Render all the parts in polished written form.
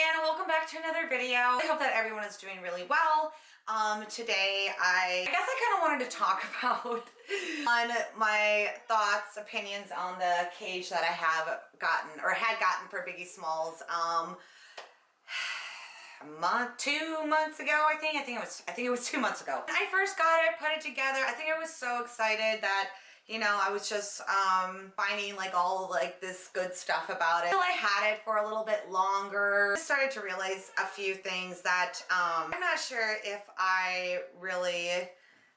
and welcome back to another video. I hope that everyone is doing really well. Today I guess I kind of wanted to talk about on my thoughts, opinions on the cage that I have gotten or had gotten for Biggie Smalls 2 months ago. I think it was 2 months ago. When I first got it, put it together, I think I was so excited that, you know, I was just finding like all like this good stuff about it. Until I had it for a little bit longer, I started to realize a few things that I'm not sure if I really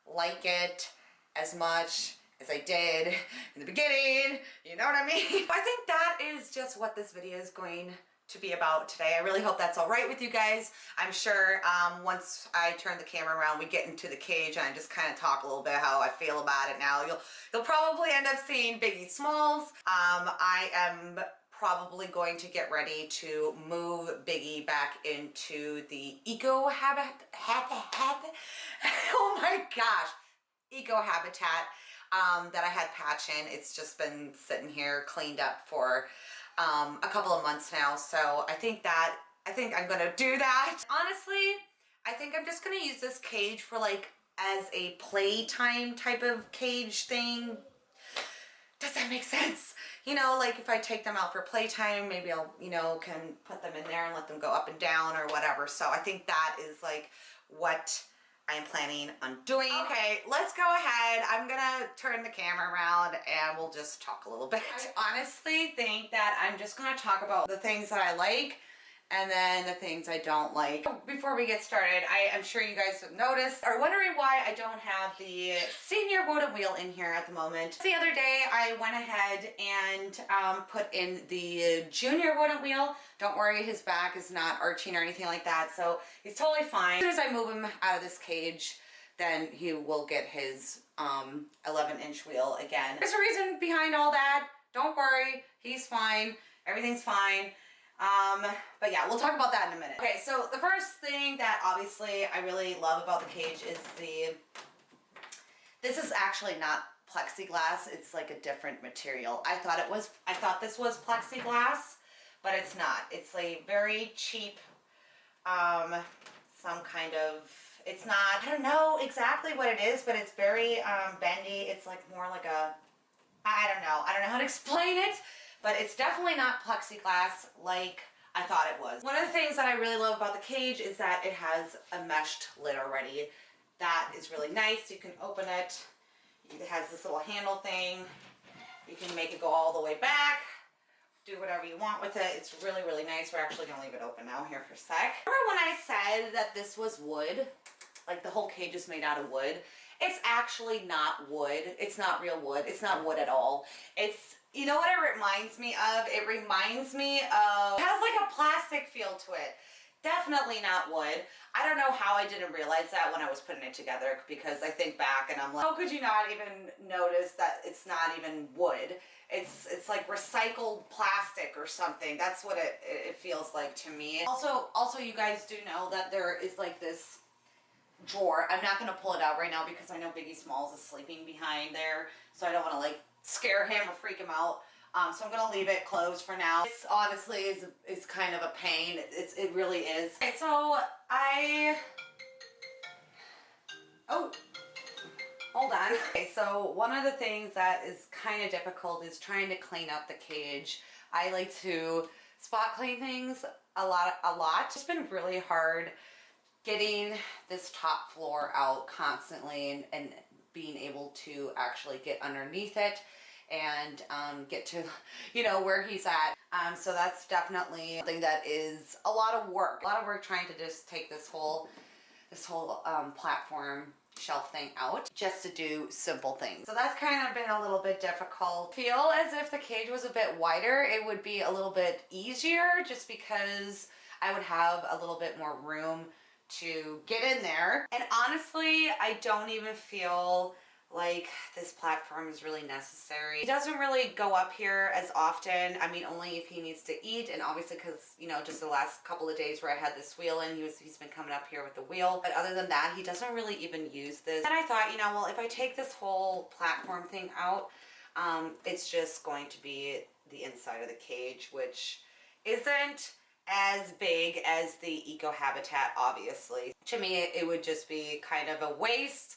like it as much as I did in the beginning. You know what I mean? I think that is just what this video is going to be about today. I really hope that's all right with you guys. I'm sure once I turn the camera around, we get into the cage and I just kind of talk a little bit how I feel about it now. You'll probably end up seeing Biggie Smalls. I am probably going to get ready to move Biggie back into the eco habitat. Oh my gosh, eco habitat that I had patch in. It's just been sitting here cleaned up for a couple of months now, so I think I'm gonna do that. Honestly, I think I'm just gonna use this cage for like as a playtime type of cage thing. Does that make sense? You know, like if I take them out for playtime, maybe I'll, you know, can put them in there and let them go up and down or whatever. So I think that is like what I am planning on doing. Okay, let's go ahead. I'm gonna turn the camera around and we'll just talk a little bit. I honestly think that I'm just gonna talk about the things that I like and then the things I don't like. Before we get started, I am sure you guys have noticed or wondering why I don't have the senior wooden wheel in here at the moment. The other day I went ahead and put in the junior wooden wheel. Don't worry, his back is not arching or anything like that, so he's totally fine. As soon as I move him out of this cage, then he will get his 11-inch wheel again. There's a reason behind all that. Don't worry, he's fine. Everything's fine. But yeah, we'll talk about that in a minute. Okay, so the first thing that obviously I really love about the cage is this is actually not plexiglass. It's like a different material. I thought this was plexiglass, but it's not. It's a very cheap, some kind of, it's not, I don't know exactly what it is, but it's very bendy. It's like more like a, I don't know how to explain it, but it's definitely not plexiglass like I thought it was. One of the things that I really love about the cage is that it has a meshed lid already. That is really nice. You can open it. It has this little handle thing. You can make it go all the way back. Do whatever you want with it. It's really, really nice. We're actually gonna leave it open now here for a sec. Remember when I said that this was wood? Like the whole cage is made out of wood? It's actually not wood. It's not real wood. It's not wood at all. It's, you know what it reminds me of? It reminds me of, it has like a plastic feel to it. Definitely not wood. I don't know how I didn't realize that when I was putting it together, because I think back and I'm like, how could you not even notice that it's not even wood? It's like recycled plastic or something. That's what it feels like to me. Also, you guys do know that there is like this drawer. I'm not gonna pull it out right now because I know Biggie Smalls is sleeping behind there, so I don't want to like scare him or freak him out. So I'm gonna leave it closed for now. This honestly is kind of a pain. It really is. Okay, so hold on. Okay, so one of the things that is kind of difficult is trying to clean up the cage. I like to spot clean things a lot. It's been really hard getting this top floor out constantly and being able to actually get underneath it and get to, you know, where he's at. So that's definitely something that is a lot of work. A lot of work trying to just take this whole platform shelf thing out just to do simple things. So that's kind of been a little bit difficult. Feel as if the cage was a bit wider, it would be a little bit easier just because I would have a little bit more room to get in there. And honestly, I don't even feel like this platform is really necessary. He doesn't really go up here as often. I mean, only if he needs to eat, and obviously because, you know, just the last couple of days where I had this wheel in, he's been coming up here with the wheel. But other than that, he doesn't really even use this. And I thought, you know, well, if I take this whole platform thing out, it's just going to be the inside of the cage, which isn't as big as the ecoHabitat, obviously. To me, it would just be kind of a waste,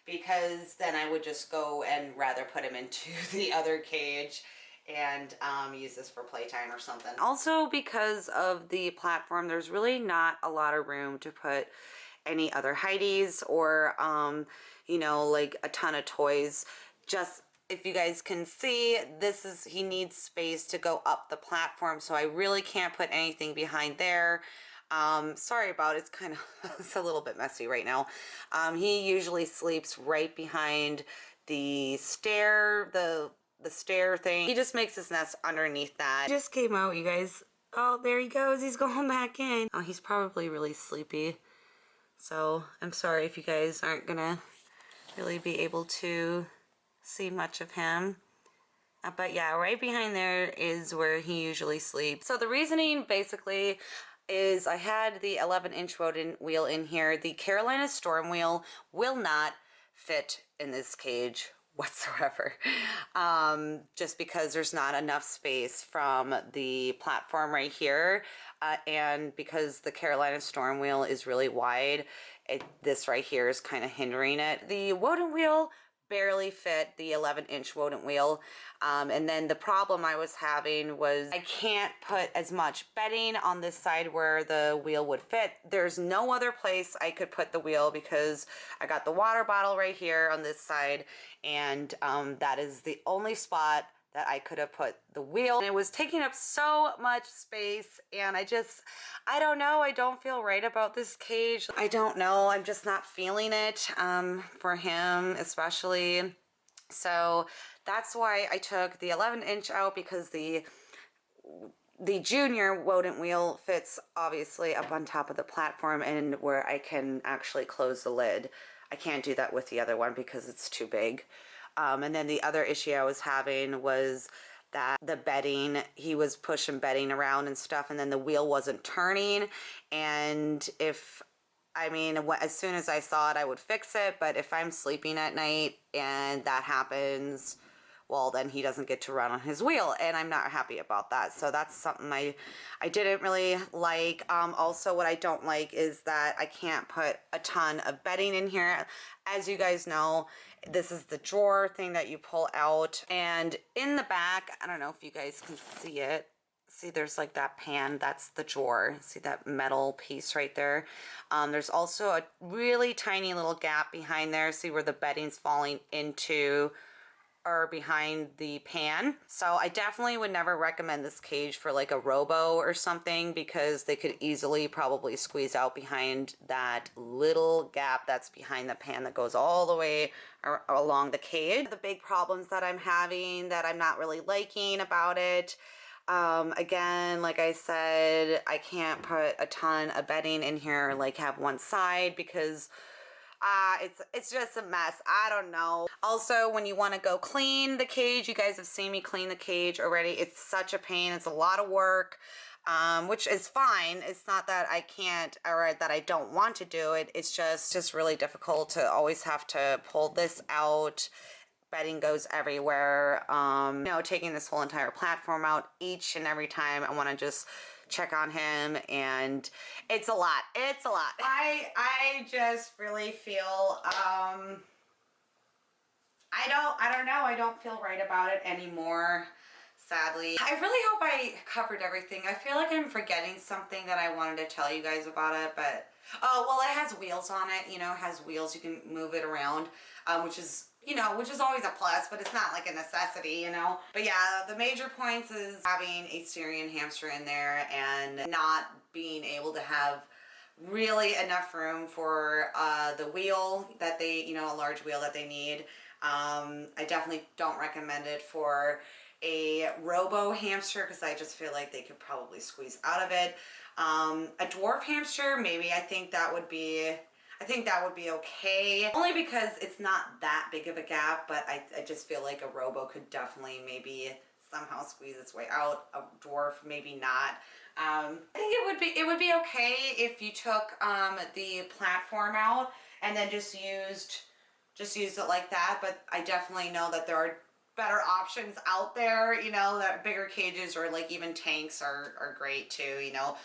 because then I would just go and rather put him into the other cage and use this for playtime or something. Also, because of the platform, there's really not a lot of room to put any other hideys or you know, like a ton of toys. Just, if you guys can see, he needs space to go up the platform, so I really can't put anything behind there. Sorry about it. It's kind of it's a little bit messy right now. He usually sleeps right behind the stair, the stair thing. He just makes his nest underneath that. He just came out, you guys. Oh, there he goes. He's going back in. Oh, he's probably really sleepy. So I'm sorry if you guys aren't gonna really be able to see much of him. But yeah, right behind there is where he usually sleeps. So the reasoning basically is I had the 11-inch rodent wheel in here. The Carolina Storm wheel will not fit in this cage whatsoever, just because there's not enough space from the platform right here, and because the Carolina Storm wheel is really wide, this right here is kind of hindering it. The rodent wheel barely fit the 11-inch rodent wheel, and then the problem I was having was I can't put as much bedding on this side where the wheel would fit. There's no other place I could put the wheel because I got the water bottle right here on this side, and that is the only spot that I could have put the wheel. And it was taking up so much space, and I don't know, I don't feel right about this cage. I don't know, I'm just not feeling it for him especially. So that's why I took the 11-inch out, because the junior rodent wheel fits obviously up on top of the platform and where I can actually close the lid. I can't do that with the other one because it's too big. And then the other issue I was having was that the bedding, he was pushing bedding around and stuff, and then the wheel wasn't turning. And as soon as I saw it, I would fix it. But if I'm sleeping at night and that happens, well, then he doesn't get to run on his wheel, and I'm not happy about that. So that's something I didn't really like. Also, what I don't like is that I can't put a ton of bedding in here. As you guys know, this is the drawer thing that you pull out, and in the back, I don't know if you guys can see it. See, there's like that pan, that's the drawer. See that metal piece right there? There's also a really tiny little gap behind there. See where the bedding's falling into or behind the pan. So I definitely would never recommend this cage for like a robo or something, because they could easily probably squeeze out behind that little gap that's behind the pan that goes all the way along the cage. The big problems that I'm having that I'm not really liking about it, again, like I said, I can't put a ton of bedding in here, like have one side, because it's just a mess. I don't know. Also, when you want to go clean the cage, you guys have seen me clean the cage already. It's such a pain. It's a lot of work, which is fine. It's not that I can't or that I don't want to do it. It's just really difficult to always have to pull this out. Bedding goes everywhere. You know, taking this whole entire platform out each and every time I want to just check on him, and it's a lot. It's a lot. I just really feel I don't know, I don't feel right about it anymore, sadly. I really hope I covered everything. I feel like I'm forgetting something that I wanted to tell you guys about it, but oh, well, it has wheels on it, you know, it has wheels, you can move it around, which is always a plus, but it's not like a necessity, you know. But yeah, the major points is having a Syrian hamster in there and not being able to have really enough room for the wheel that they, a large wheel that they need. I definitely don't recommend it for a robo hamster, because I just feel like they could probably squeeze out of it. A dwarf hamster, maybe, I think that would be okay, only because it's not that big of a gap, but I just feel like a robo could definitely maybe somehow squeeze its way out. A dwarf, maybe not. I think it would be okay if you took the platform out and then just used it like that, but I definitely know that there are better options out there, you know, that bigger cages or like even tanks are great too, you know.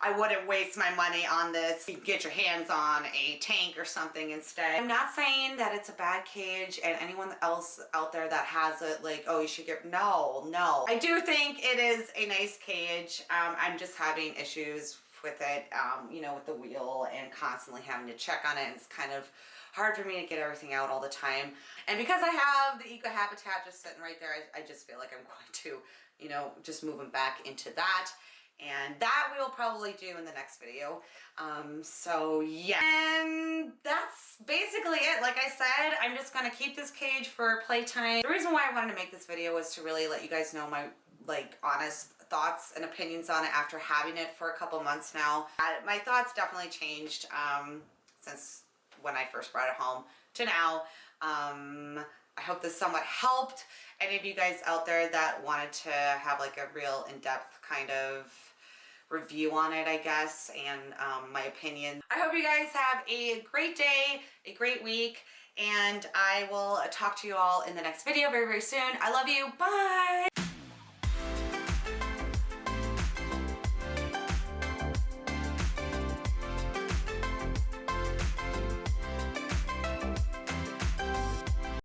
I wouldn't waste my money on this. You can get your hands on a tank or something instead. I'm not saying that it's a bad cage, and anyone else out there that has it, like, oh, you should get, no. I do think it is a nice cage. I'm just having issues with it, you know, with the wheel and constantly having to check on it. It's kind of hard for me to get everything out all the time. And because I have the ecoHabitat just sitting right there, I just feel like I'm going to, you know, just moving back into that. And that we will probably do in the next video. So yeah, and that's basically it. Like I said, I'm just gonna keep this cage for playtime. The reason why I wanted to make this video was to really let you guys know my like honest thoughts and opinions on it after having it for a couple months now. My thoughts definitely changed since when I first brought it home to now. I hope this somewhat helped any of you guys out there that wanted to have like a real in-depth kind of review on it, I guess, and my opinion. I hope you guys have a great day, a great week, and I will talk to you all in the next video very, very soon. I love you. Bye!